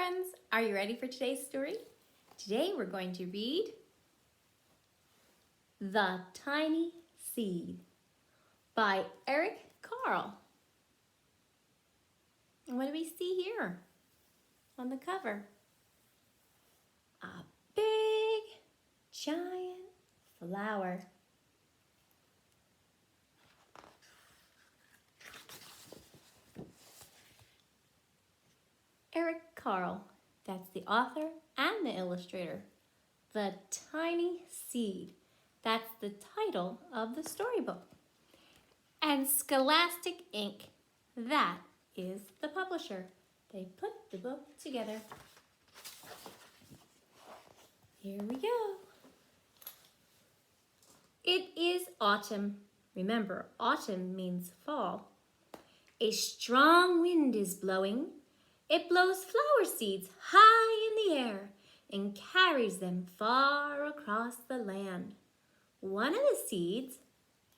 friends, are you ready for today's story? Today we're going to read The Tiny Seed by Eric Carle. And what do we see here on the cover? A big, giant flower. Eric Carle, that's the author and the illustrator. The Tiny Seed, that's the title of the storybook. And Scholastic Inc., that is the publisher. They put the book together. Here we go. It is autumn. Remember, autumn means fall. A strong wind is blowing. It blows flower seeds high in the air and carries them far across the land. One of the seeds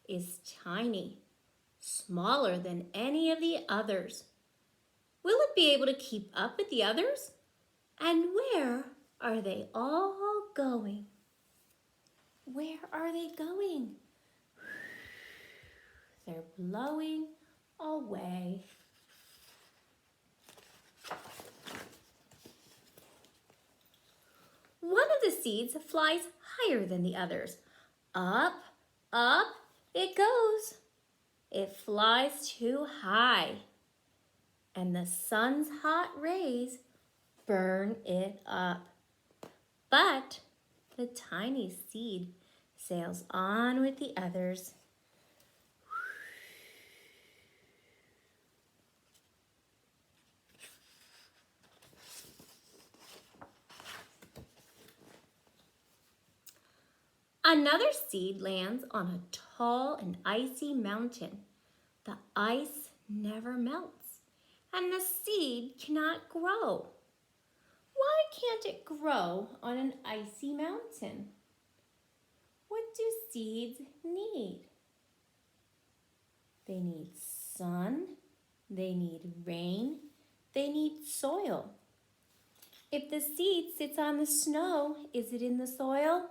is tiny, smaller than any of the others. Will it be able to keep up with the others? And where are they all going? Where are they going? They're blowing away. One of the seeds flies higher than the others. Up, up it goes. It flies too high, and the sun's hot rays burn it up. But the tiny seed sails on with the others. Another seed lands on a tall and icy mountain. The ice never melts, and the seed cannot grow. Why can't it grow on an icy mountain? What do seeds need? They need sun, they need rain, they need soil. If the seed sits on the snow, is it in the soil?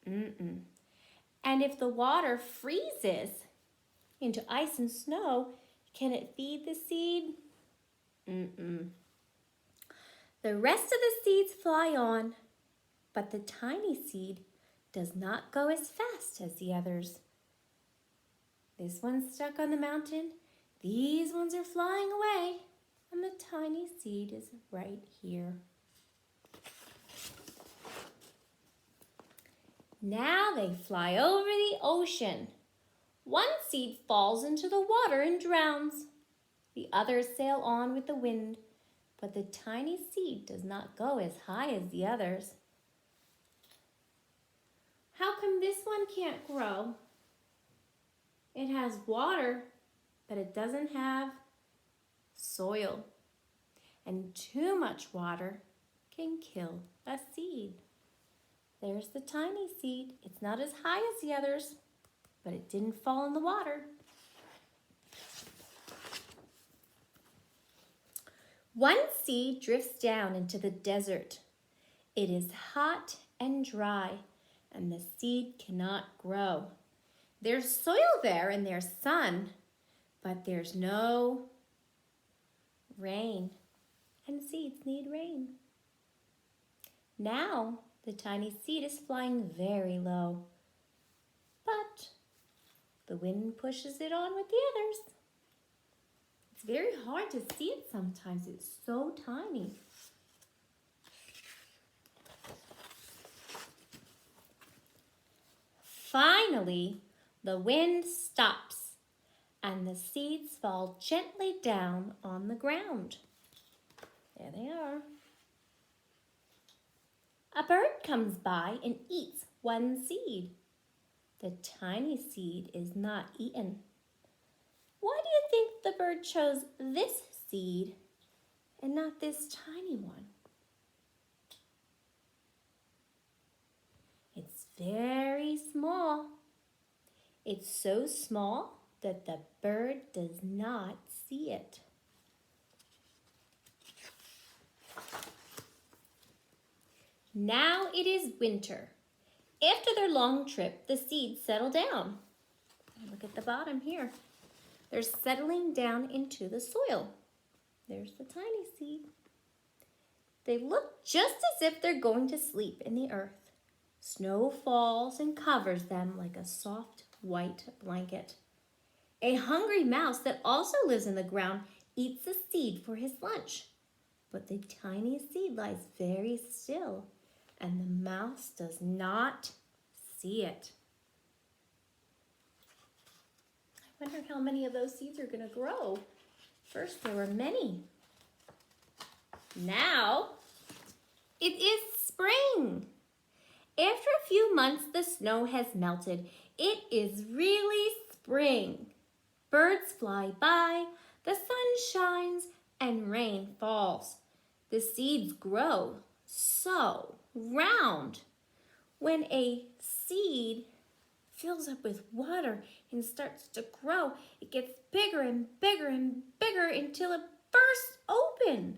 And if the water freezes into ice and snow, can it feed the seed? The rest of the seeds fly on, but the tiny seed does not go as fast as the others. This one's stuck on the mountain, these ones are flying away, and the tiny seed is right here. Now they fly over the ocean. One seed falls into the water and drowns. The others sail on with the wind, but the tiny seed does not go as high as the others. How come this one can't grow? It has water, but it doesn't have soil. And too much water can kill a seed. There's the tiny seed. It's not as high as the others, but it didn't fall in the water. One seed drifts down into the desert. It is hot and dry, and the seed cannot grow. There's soil there and there's sun, but there's no rain, and seeds need rain. Now, the tiny seed is flying very low, but the wind pushes it on with the others. It's very hard to see it sometimes. It's so tiny. Finally, the wind stops and the seeds fall gently down on the ground. There they are. A bird comes by and eats one seed. The tiny seed is not eaten. Why do you think the bird chose this seed and not this tiny one? It's very small. It's so small that the bird does not see it. Now it is winter. After their long trip, the seeds settle down. Look at the bottom here. They're settling down into the soil. There's the tiny seed. They look just as if they're going to sleep in the earth. Snow falls and covers them like a soft white blanket. A hungry mouse that also lives in the ground eats the seed for his lunch. But the tiny seed lies very still, and the mouse does not see it. I wonder how many of those seeds are going to grow. First, there were many. Now, it is spring. After a few months, the snow has melted. It is really spring. Birds fly by, the sun shines, and rain falls. The seeds grow so round. When a seed fills up with water and starts to grow, it gets bigger and bigger and bigger until it bursts open.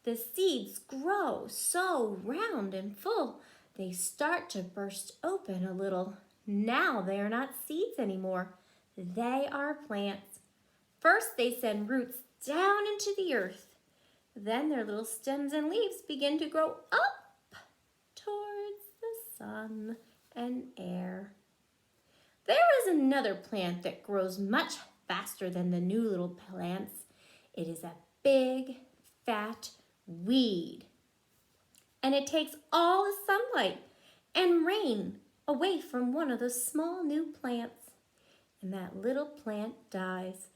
The seeds grow so round and full, they start to burst open a little. Now they are not seeds anymore. They are plants. First, they send roots down into the earth. Then their little stems and leaves begin to grow up towards the sun and air. There is another plant that grows much faster than the new little plants. It is a big, fat weed. And it takes all the sunlight and rain away from one of those small new plants. And that little plant dies.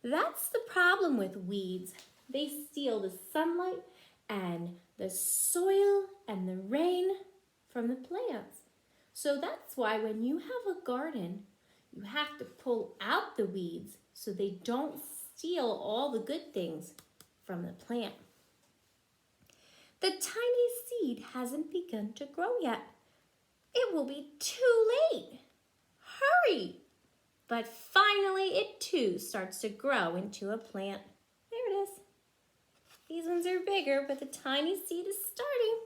That's the problem with weeds. They steal the sunlight and the soil and the rain from the plants. So that's why when you have a garden, you have to pull out the weeds so they don't steal all the good things from the plant. The tiny seed hasn't begun to grow yet. It will be too late. Hurry! But finally it too starts to grow into a plant. There it is. These ones are bigger, but the tiny seed is starting.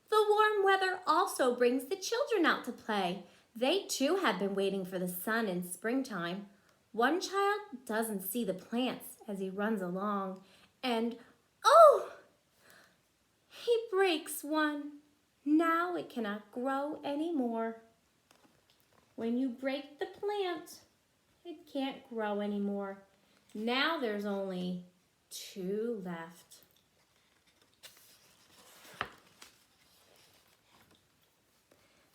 The warm weather also brings the children out to play. They too have been waiting for the sun in springtime. One child doesn't see the plants as he runs along, and oh! He breaks one. Now it cannot grow anymore. When you break the plant, it can't grow anymore. Now there's only 2 left.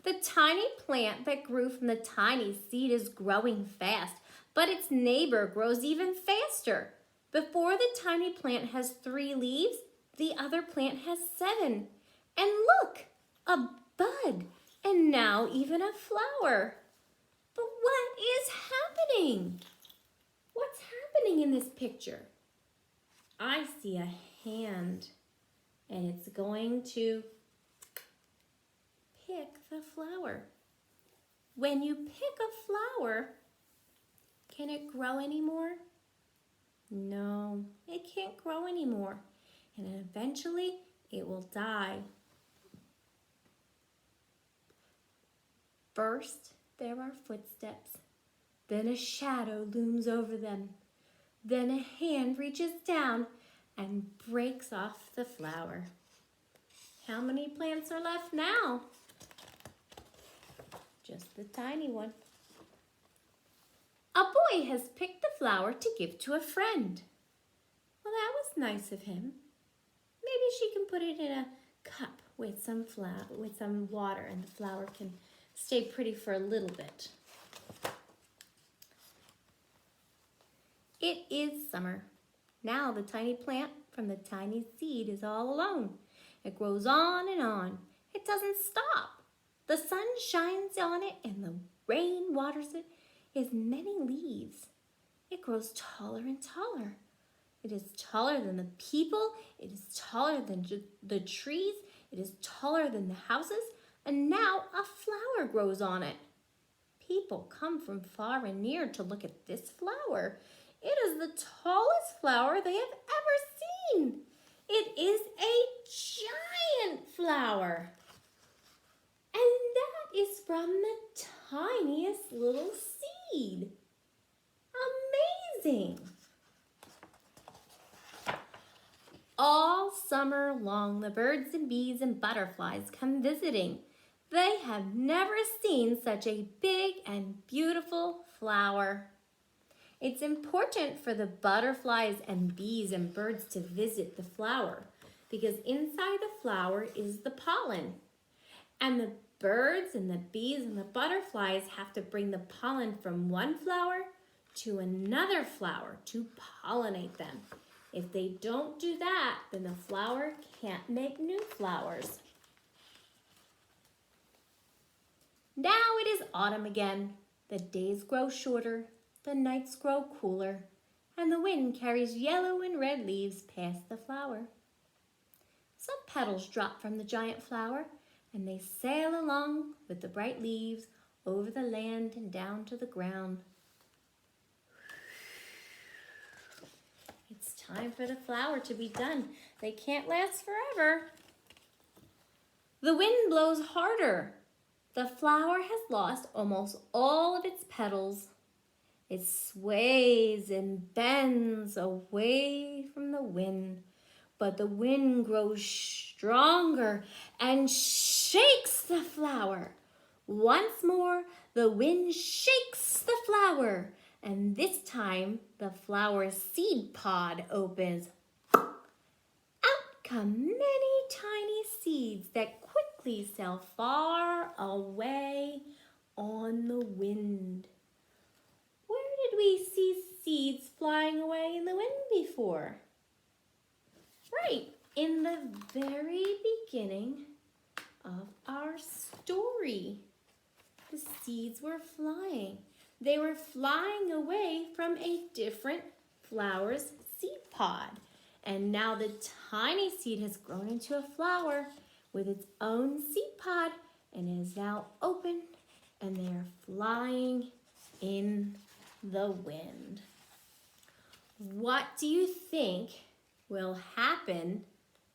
The tiny plant that grew from the tiny seed is growing fast, but its neighbor grows even faster. Before the tiny plant has 3 leaves, the other plant has 7. And look, a bud, and now even a flower. But what is happening? What's happening in this picture? I see a hand, and it's going to pick the flower. When you pick a flower, can it grow anymore? No, it can't grow anymore. And eventually it will die. First, there are footsteps. Then a shadow looms over them. Then a hand reaches down and breaks off the flower. How many plants are left now? Just the tiny one. A boy has picked the flower to give to a friend. Well, that was nice of him. Maybe she can put it in a cup with some water, and the flower can stay pretty for a little bit. It is summer. Now the tiny plant from the tiny seed is all alone. It grows on and on. It doesn't stop. The sun shines on it and the rain waters it. It has many leaves. It grows taller and taller. It is taller than the people. It is taller than the trees. It is taller than the houses. And now a flower grows on it. People come from far and near to look at this flower. It is the tallest flower they have ever seen. It is a giant flower. And that is from the tiniest little seed. Amazing. All summer long, the birds and bees and butterflies come visiting. They have never seen such a big and beautiful flower. It's important for the butterflies and bees and birds to visit the flower because inside the flower is the pollen. And the birds and the bees and the butterflies have to bring the pollen from one flower to another flower to pollinate them. If they don't do that, then the flower can't make new flowers. Now it is autumn again. The days grow shorter, the nights grow cooler, and the wind carries yellow and red leaves past the flower. Some petals drop from the giant flower, and they sail along with the bright leaves over the land and down to the ground. It's time for the flower to be done. They can't last forever. The wind blows harder. The flower has lost almost all of its petals. It sways and bends away from the wind, but the wind grows stronger and shakes the flower. Once more, the wind shakes the flower, and this time the flower's seed pod opens. Out come many tiny seeds that quickly sail far away on the wind. Where did we see seeds flying away in the wind before? Right, in the very beginning of our story. The seeds were flying. They were flying away from a different flower's seed pod. And now the tiny seed has grown into a flower with its own seed pod and is now open, and they are flying in the wind. What do you think will happen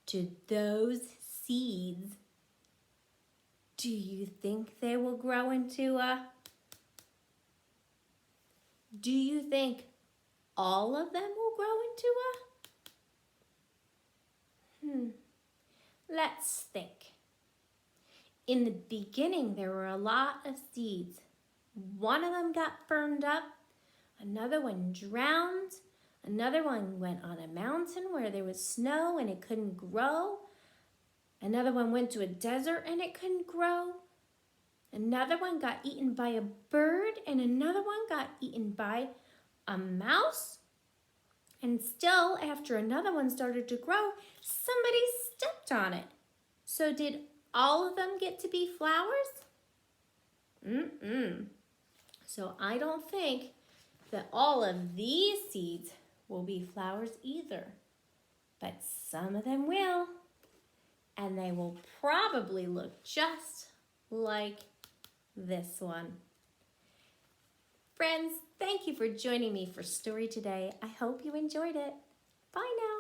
to those seeds? Do you think they will grow into Do you think all of them will grow into Let's think. In the beginning, there were a lot of seeds. One of them got burned up, another one drowned, another one went on a mountain where there was snow and it couldn't grow. Another one went to a desert and it couldn't grow. Another one got eaten by a bird, and another one got eaten by a mouse. And still, after another one started to grow, somebody stepped on it. So did all of them get to be flowers? So I don't think that all of these seeds will be flowers either. But some of them will. And they will probably look just like this one. Friends, thank you for joining me for Story Today. I hope you enjoyed it. Bye now.